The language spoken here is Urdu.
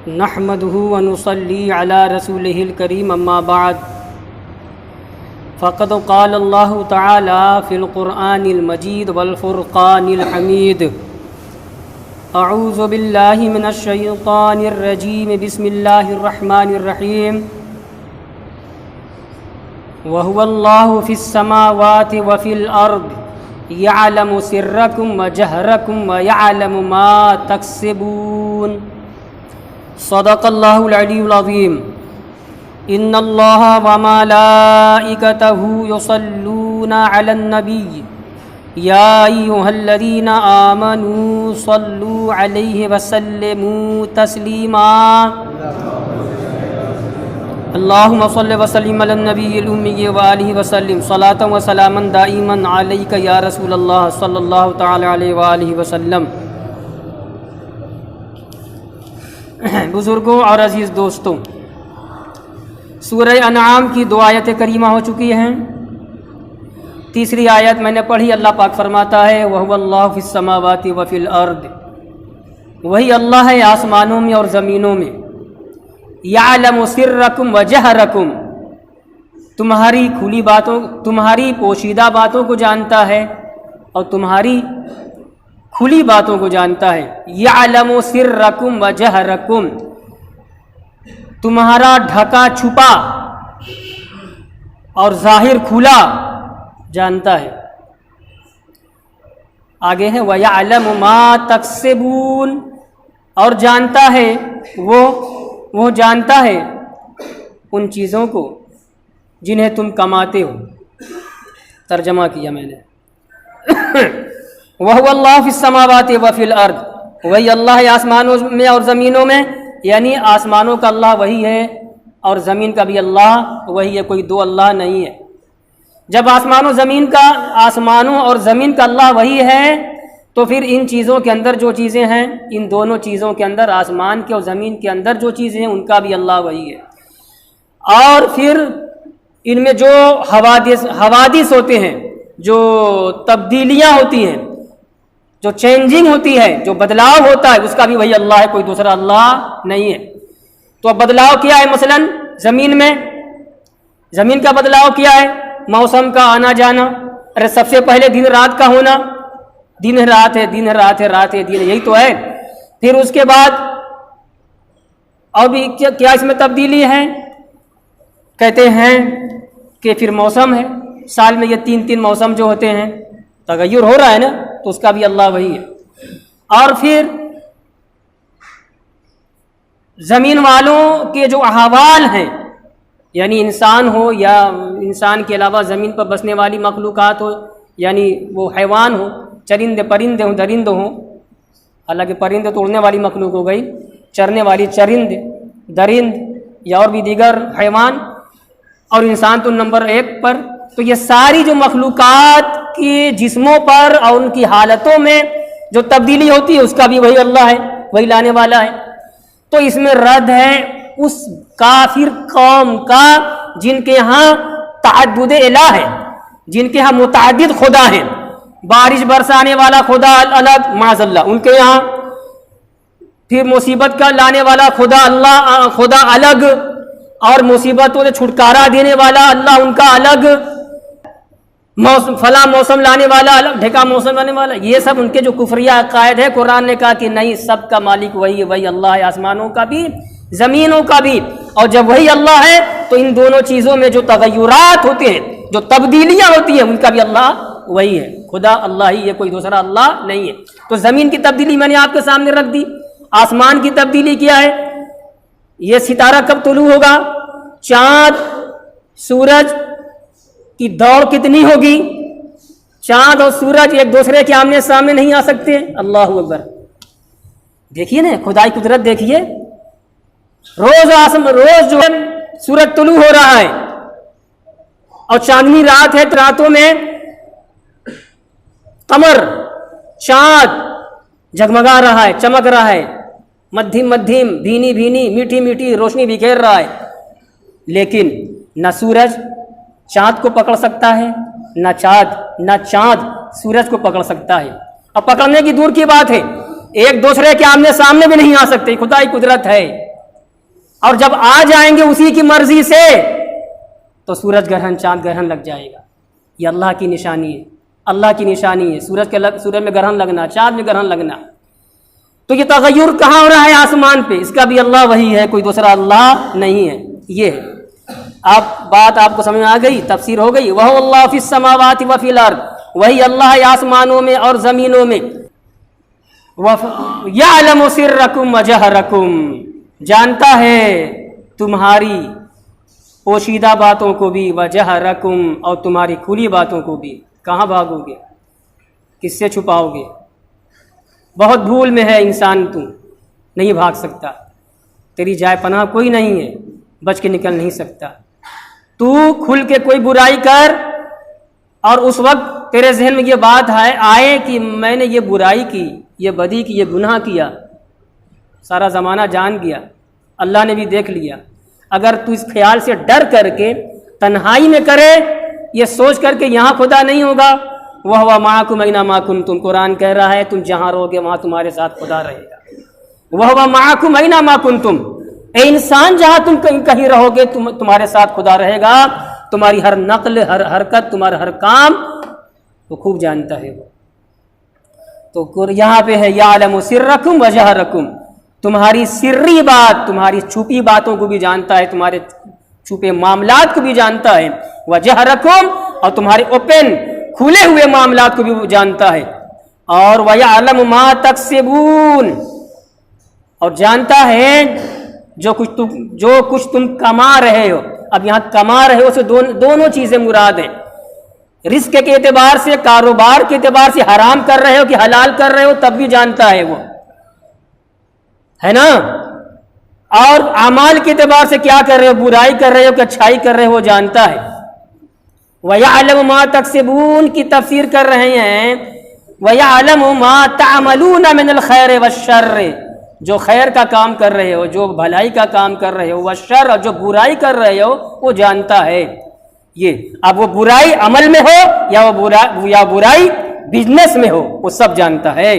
نحمده ونصلي على رسوله الكريم اما بعد فقد قال الله تعالى في القرآن المجيد والفرقان الحميد اعوذ بالله من الشيطان الرجيم بسم الله الرحمن الرحيم وهو الله في السماوات وفي الأرض يعلم سركم وجهركم ويعلم ما تكسبون صدق الله العلي العظيم إن الله وملائكته يصلون على النبي يا أيها الذين آمنوا صلوا عليه وسلموا تسليما اللهم صل وسلم على النبي الأمي وآله وسلم صلاة وسلاما دائما عليك يا رسول الله صلی اللہ تعالی علیہ وآلہ وسلم۔ بزرگوں اور عزیز دوستوں، سورہ انعام کی 2 آیتیں کریمہ ہو چکی ہیں۔ تیسری آیت میں نے پڑھی، اللہ پاک فرماتا ہے وَهُوَ اللَّهُ فِي السَّمَاوَاتِ وَفِي الْأَرْضِ، وہی اللہ ہے آسمانوں میں اور زمینوں میں۔ یعلم سرکم وجہرکم، تمہاری کھلی باتوں، تمہاری پوشیدہ باتوں کو جانتا ہے اور تمہاری کھلی باتوں کو جانتا ہے۔ یعلم سرکم وجہرکم، تمہارا ڈھکا چھپا اور ظاہر کھلا جانتا ہے۔ آگے ہے وَيَعْلَمُ مَا تَكْسِبُونَ، اور جانتا ہے وہ جانتا ہے ان چیزوں کو جنہیں تم کماتے ہو۔ ترجمہ کیا میں نے۔ وَهُوَ اللَّهُ فِي السَّمَاوَاتِ وَفِي الْأَرْضِ، وہی اللہ ہے آسمانوں میں اور زمینوں میں، یعنی آسمانوں کا اللہ وہی ہے اور زمین کا بھی اللہ وہی ہے، کوئی 2 اللہ نہیں ہے۔ جب آسمانوں اور زمین کا اللہ وہی ہے تو پھر ان چیزوں کے اندر جو چیزیں ہیں، ان دونوں چیزوں کے اندر، آسمان کے اور زمین کے اندر جو چیزیں ہیں ان کا بھی اللہ وہی ہے۔ اور پھر ان میں جو حوادث ہوتے ہیں، جو تبدیلیاں ہوتی ہیں، جو چینجنگ ہوتی ہے، جو بدلاؤ ہوتا ہے، اس کا بھی وہی اللہ ہے، کوئی دوسرا اللہ نہیں ہے۔ تو اب بدلاؤ کیا ہے؟ مثلا زمین کا بدلاؤ کیا ہے؟ موسم کا آنا جانا۔ ارے سب سے پہلے دن رات کا ہونا، دن رات ہے، دن رات ہے، رات ہے دن، یہی تو ہے۔ پھر اس کے بعد اور بھی کیا اس میں تبدیلی ہے؟ کہتے ہیں کہ پھر موسم ہے، سال میں یہ 3 موسم جو ہوتے ہیں، تغیر ہو رہا ہے نا، تو اس کا بھی اللہ وہی ہے۔ اور پھر زمین والوں کے جو احوال ہیں، یعنی انسان ہو یا انسان کے علاوہ زمین پر بسنے والی مخلوقات ہو، یعنی وہ حیوان ہو، چرندے پرندے ہوں، درند ہوں، حالانکہ پرندے تو اڑنے والی مخلوق ہو گئی، چرنے والی چرند، درند یا اور بھی دیگر حیوان، اور انسان تو نمبر 1 پر۔ تو یہ ساری جو مخلوقات کی جسموں پر اور ان کی حالتوں میں جو تبدیلی ہوتی ہے، اس کا بھی وہی اللہ ہے، وہی لانے والا ہے۔ تو اس میں رد ہے اس کافر قوم کا جن کے ہاں تعدد الہ ہے، جن کے ہاں متعدد خدا ہیں، بارش برسانے والا خدا الگ معاذ اللہ ان کے یہاں، پھر مصیبت کا لانے والا خدا الگ، اور مصیبتوں سے چھٹکارا دینے والا اللہ ان کا الگ، فلاں موسم لانے والا الگ، ڈھکا موسم لانے والا، یہ سب ان کے جو کفریہ عقائد ہے۔ قرآن نے کہا کہ نہیں، سب کا مالک وہی ہے، وہی اللہ ہے، آسمانوں کا بھی زمینوں کا بھی۔ اور جب وہی اللہ ہے تو ان دونوں چیزوں میں جو تغیرات ہوتے ہیں، جو تبدیلیاں ہوتی ہیں، ان کا بھی اللہ وہی ہے، خدا اللہ ہی ہے، کوئی دوسرا اللہ نہیں ہے۔ تو زمین کی تبدیلی میں نے آپ کے سامنے رکھ دی۔ آسمان کی تبدیلی کیا ہے؟ یہ ستارہ کب طلوع ہوگا، چاند سورج کی دوڑ کتنی ہوگی، چاند اور سورج ایک دوسرے کے آمنے سامنے نہیں آ سکتے۔ اللہ اکبر، دیکھیے نا خدائی قدرت، دیکھیے روز جو ہے سورج طلوع ہو رہا ہے اور چاندنی رات ہے، راتوں میں قمر چاند جگمگا رہا ہے، چمک رہا ہے، مدھیم بھینی میٹھی میٹھی روشنی بکھیر رہا ہے، لیکن نہ سورج چاند کو پکڑ سکتا ہے، نہ چاند سورج کو پکڑ سکتا ہے۔ اب پکڑنے کی دور کی بات ہے، ایک دوسرے کے آمنے سامنے بھی نہیں آ سکتے، خدائی قدرت ہے۔ اور جب آ جائیں گے اسی کی مرضی سے تو سورج گرہن چاند گرہن لگ جائے گا. یہ اللہ کی نشانی ہے، اللہ کی نشانی ہے. سورج میں گرہن لگنا، چاند میں گرہن لگنا. تو یہ تغیر کہاں ہو رہا ہے؟ آسمان پہ. اس کا بھی اللہ وہی ہے، کوئی دوسرا اللہ نہیں ہے. یہ ہے بات آپ کو سمجھ میں آ گئی، تفسیر ہو گئی. وَهُوَ اللَّهُ فِي السَّمَاوَاتِ وَفِي الْأَرْضِ، وہی اللہ ہے آسمانوں میں اور زمینوں میں. يَعْلَمُ سِرَّكُمْ وَجَهْرَكُمْ، جانتا ہے تمہاری پوشیدہ باتوں کو بھی، وَجَهْرَكُمْ، اور تمہاری کھلی باتوں کو بھی. کہاں بھاگو گے؟ کس سے چھپاؤ گے؟ بہت بھول میں ہے انسان، تو نہیں بھاگ سکتا. تیری جائے پناہ کوئی نہیں ہے، بچ کے نکل نہیں سکتا. تو کھل کے کوئی برائی کر اور اس وقت تیرے ذہن میں یہ بات آئے کہ میں نے یہ برائی کی، یہ بدی کی، یہ گناہ کیا، سارا زمانہ جان گیا، اللہ نے بھی دیکھ لیا. اگر تو اس خیال سے ڈر کر کے تنہائی میں کرے، یہ سوچ کر کے یہاں خدا نہیں ہوگا، وَهُوَ مَعَكُمْ أَيْنَمَا كُنتُمْ، قرآن کہہ رہا ہے تم جہاں رہو گے وہاں تمہارے ساتھ خدا رہے گا. وَهُوَ مَعَكُمْ أَيْنَمَا كُنتُمْ، اے انسان جہاں تم کہیں رہو گے تمہارے ساتھ خدا رہے گا. تمہاری ہر نقل، ہر حرکت، تمہارا ہر کام وہ خوب جانتا ہے. وہ تو یہاں پہ ہے یعلم سرکم وجہرکم، تمہاری سری بات، تمہاری چھپی باتوں کو بھی جانتا ہے، تمہارے چھپے معاملات کو بھی جانتا ہے. وجہرکم، اور تمہارے اوپن کھلے ہوئے معاملات کو بھی وہ جانتا ہے. اور ویعلم ما تکسبون، اور جانتا ہے جو کچھ تم کما رہے ہو. اب یہاں کما رہے ہو سے دونوں چیزیں مراد ہیں. رزق کے اعتبار سے، کاروبار کے اعتبار سے حرام کر رہے ہو کہ حلال کر رہے ہو تب بھی جانتا ہے وہ، ہے نا. اور اعمال کے اعتبار سے کیا کر رہے ہو، برائی کر رہے ہو کہ اچھائی کر رہے ہو، وہ جانتا ہے. وَيَعْلَمُ مَا تَكْسِبُونَ کی تفسیر کر رہے ہیں وَيَعْلَمُ مَا تَعْمَلُونَ مِنَ الْخَيْرِ وَالشَّرِّ، جو خیر کا کام کر رہے ہو، جو بھلائی کا کام کر رہے ہو، والشر، اور جو برائی کر رہے ہو وہ جانتا ہے. یہ اب وہ برائی عمل میں ہو یا برائی بزنس میں ہو، وہ سب جانتا ہے.